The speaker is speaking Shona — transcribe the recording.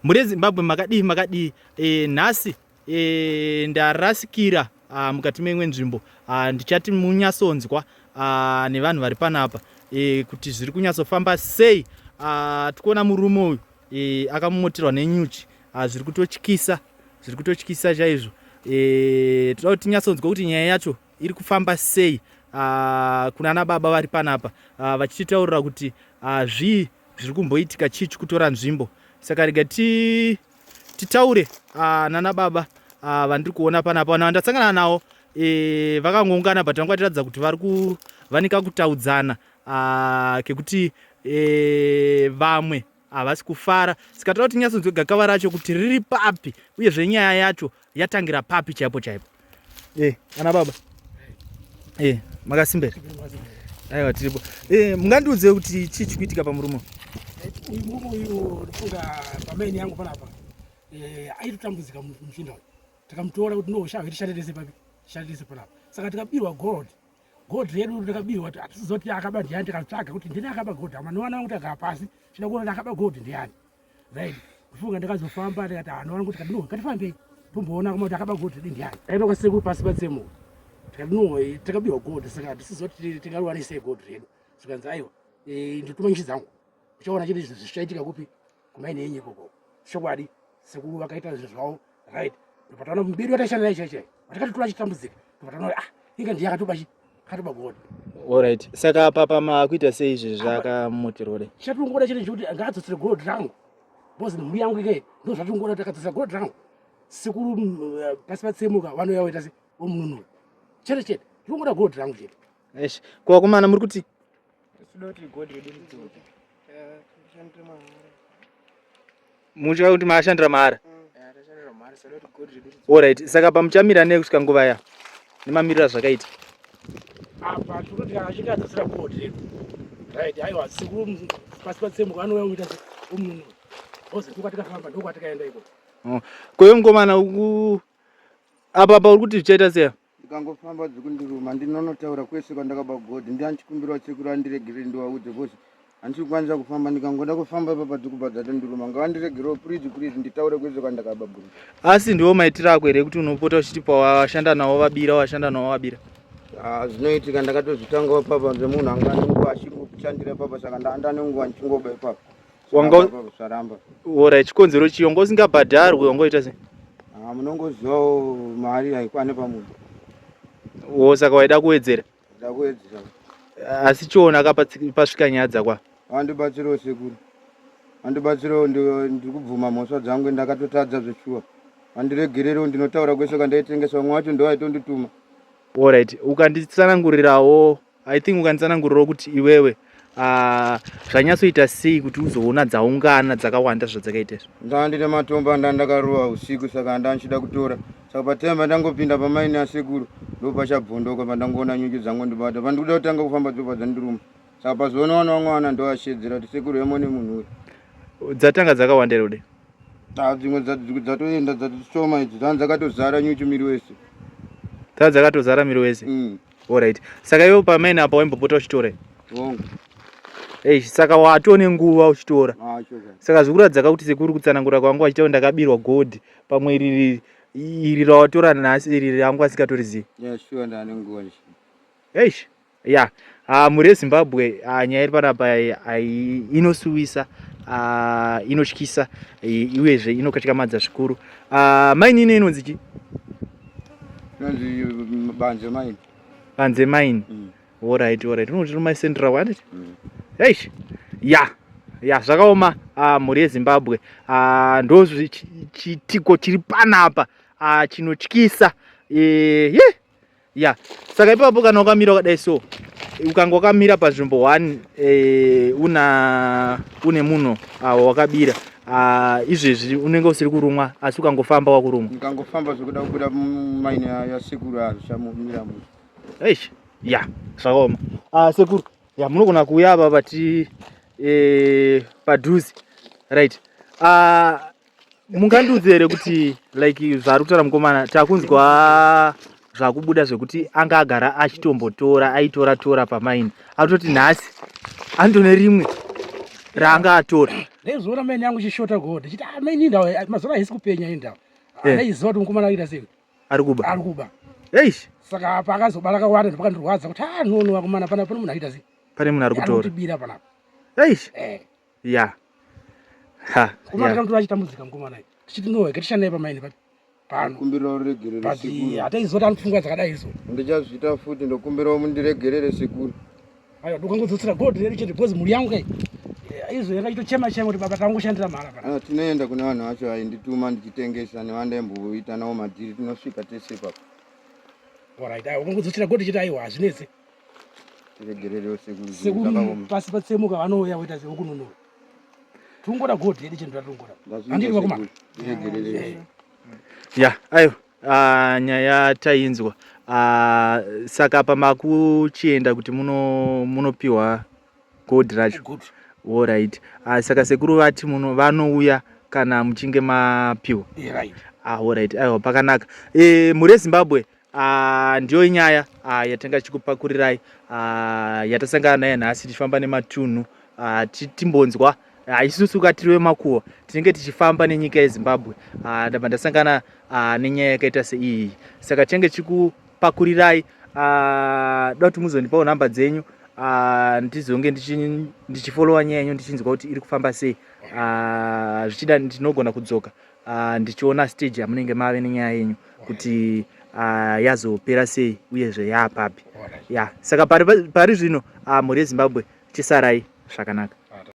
muri Zimbabwe makadii nhasi ndarasikira mukati memwe nzvimbo ndichati munyatsonzwa nevanhu vari panapa kuti zviri kunyatsofamba sei. Tikuona murume uyu akamomoterwa nenyuchi, zviri kutotyisa chaizvo. Toda kuti tinyatsonzwa kuti nyaya yacho iri kufamba sei kuna ana baba vari panapa vachitaurira kuti zvii zviri kumboitika, chii chikutora nzvimbo. Saka rega titaure nana baba vandiri kuona panapa. Vanhu vandasangana navo vakangoungana but vanga vatiratidza kuti vari kuvanika kutaudzana kekuti vamwe havasi kufara. Saka toda kuti tinyatsonzwe gakava racho kuti riri papi uyezve nyaya yacho yatangira papi chaipo chaipo. Ana baba makasimbera? Aiwa, tiripo. Mungandiudze kuti chii chikuitika pamurume uyu? Ndifunga pamaini yangu panapa aitotambudzika muchinda uyu, tikamutora kuti noshawe tishandise papi, tishandise panapa. Saka tikabirwa gold redu tikabirwa atizoti akaba ndiani, tikatsvaga kuti ndini akaba gold. Amanowana kuti akapasi chida kuona akaba gold ndiani, right? Ndifunga ndikazofamba ndikati anowana kuti kadino katifambei tomboona kuti akaba gold ndiani. Aenda kwasekuru pasi patsemo tikabirwa gold. Saka tisizoti tingarwanise gold redu. Sikanzi aiwa ndituma nchi dzangu uchaona chiri zvichaitika kupi kumaini yenyu ikoko. Chokwadi sekuru vakaita zvavo, right? Pataona mbiri watashanda chaichai watakatotora chitambudzika, pataona inga ndiye akatoba gold. Alright. Saka papa makuita sei izvi zvakamoterwa? Chatungoda chiri kuti ngaadzosere gold rangu, bozi mbuya yangu ike ndo zvatungoda takadzosera gold rangu. Sekuru pasi patsemuka vanouya voita se omununura chete tingoda gold rangu chete. Eish, kuvakomana muri kuti muchava kuti maashandira mahara? Alright. Saka pamuchamira nei kusvika nguva ya nemamirira zvakaita apa tinoti akasvika adzosera gold redu, right? Aiwa sekuru pasi patsemuka vanouya voita se omununura bozi ndokwatikafamba ndokwatikaenda iko. Kwewe ngomana apa uri kuti zvichaita sei? Ndikangofamba dzikundiruma ndinonotaura kwese kwandakaba godhi ndianchikumbira sekuru andiregere ndiwaudze bosi handichikwanisa kufamba. Ndikangoda kufamba ipa padzikuba dzatondiruma ngavandiregerewo please nditaure kwese kwandakaba godhi. Asi ndiwo maitiro ako here kuti unopota uchitipa washanda navo vabira? Zvinoitika ndakatozvitangawo papa semunhu anga nenguva achingoshandira papa, saka ndane nguva ndichingoba ipapo zvaramba. Alright. Chikonzero chii? Wanga usingabhadharwi, wangoita sei? Munongozivawo mari haikwane pamunhu. Saka waida kuwedzera? Ndakuwedzera. Asi chiona pasvika nyaya dzakwa vandibatsirawo sekuru, vandibatsirawo. Ndiri kubvuma mhosva dzangu ndakatotadza zveshuwa, vandiregererewo. Ndinotaura kwese kandaitengesa, umwe wacho ndo aitondituma. Alright. Ukanditsanangurirawo, I think ukanditsanangurirawo kuti iwewe zvanyatsoita sei kuti uzoona dzaungana dzakawanda zvadzakaita izvo? Ndandine matombo andandakarowa usiku, saka ndanchida kutora. Saka patemba ndangopinda pamaini asekuru ndopachabvondoka pandangoona nyuchi dzangu ndibata. Pandikuda kutanga kufamba dzopa dzandiruma, saka pazoona vana vana ndoashedzera kuti sekuru yemone munhu uyu. Dzatanga dzakawanda rode? Dzimwe dzatoenda dzatishoma idzi dzakatozara nyuchi miri wese. Dzakatozara miri wese? Alright. Saka iwe pamaini apa waimbopota uchitora? Saka watone nguva uchitora. Saka zvikuratidza kuti sekuru kutsanangura kwangu achitawo ndakabirwa gold pamwe iri rawatora nhasi iri rangu asikatorizivi. Ndane nguva. Muri Zimbabwe nyaya iri panapa inosuwisa, inotyisa, uyezve inokatyamadza zvikuru. Maini ino inonzi chii? Inonzi Banze Mine. Alright. Unoti rumaisendera wanditi? Zvakaoma. Mhuri yeZimbabwe ndo chitiko chiri panapa chinotyisa. Saka ipapo kana ukamira wakadai so, ukanga wakamira panzvimbo 1 une munhu wakabira, izvezvi unenge usiri kurumwa asi ukangofamba wakurumwa? Ndikangofamba zvokuda kubuda mumaini yasekuru azvichamumira munhu. Zvakaoma. Sekuru, munogona kuuya apa pati padhuze, right? Mungandiudze here kuti like zvari kutaura mukomana, takunzwa zvakubuda zvekuti anga agara achitombotora aitora pamaini, atoti nhasi andone rimwe raanga atora. Ndaizoona maini yangu chishota gold chiti maini ndau mazora haisi kupenya indau ndaiziva kuti mukomana aita sei Ari kuba. ari kuba Eish. saka apa akazobara akawanda ndopakandorwadza kuti nono wakomana pana munhu aita sei Pane munhu ari kutora. kutibira panapa Eish. Ya. Ha. komana takamtora achitambudzika mukomana iyi tichiti no ketishanaye pamaini papi pano kumbirawo riregerere but sekuru hataizoti anopfungwa dzakadai so ndichazviita futi ndokumbirawo mundiregerere sekuru aiwa dokangodzotsera gold redu chete because mhuri yangu kai aizo yakachitochema chema kuti baba tangoshandira mhara pana tinoenda kune vanhu vacho aindituma ndichitengesa nevandaimboita nawo madhiri tinosvika tese papo alright aiwa ukangodzotsera gold chete aiwa hazvinetse tiregererewo sekuru sekuru pasi patsemuka vanouya voita sevokunonoa tungoda gold redu chete ndatongoda handiri vakomana tiregerere Ya, ayo. Nyaya tainzwa. Saka pamakuchienda kuti munopiwa gold racho. good All right. Saka sekuru vati vanouya kana muchinge mapiwa. right All right. Ayo pakanaka. Muri Zimbabwe ndiyo nyaya yatenga chikupakurirai yatasangana nayo nhasi tichifamba nematunhu timbonzwa isusu katiri vemakuhwa tinenge tichifamba nenyika yeZimbabwe ndabva ndasangana nenyaya yakaita seiyi saka tinenge tichikupakurirai da kuti muzondipawo nhamba dzenyu ndizonge ndichifolowa nyaya yenyu ndichinzwa kuti iri kufamba sei zvichida ndinogona kudzoka ndichiona stage yamunenge mave nenyaya yenyu kuti yazopera sei uyezve yaapapi ya saka pari zvino mhuri yeZimbabwe tisarai zvakanaka.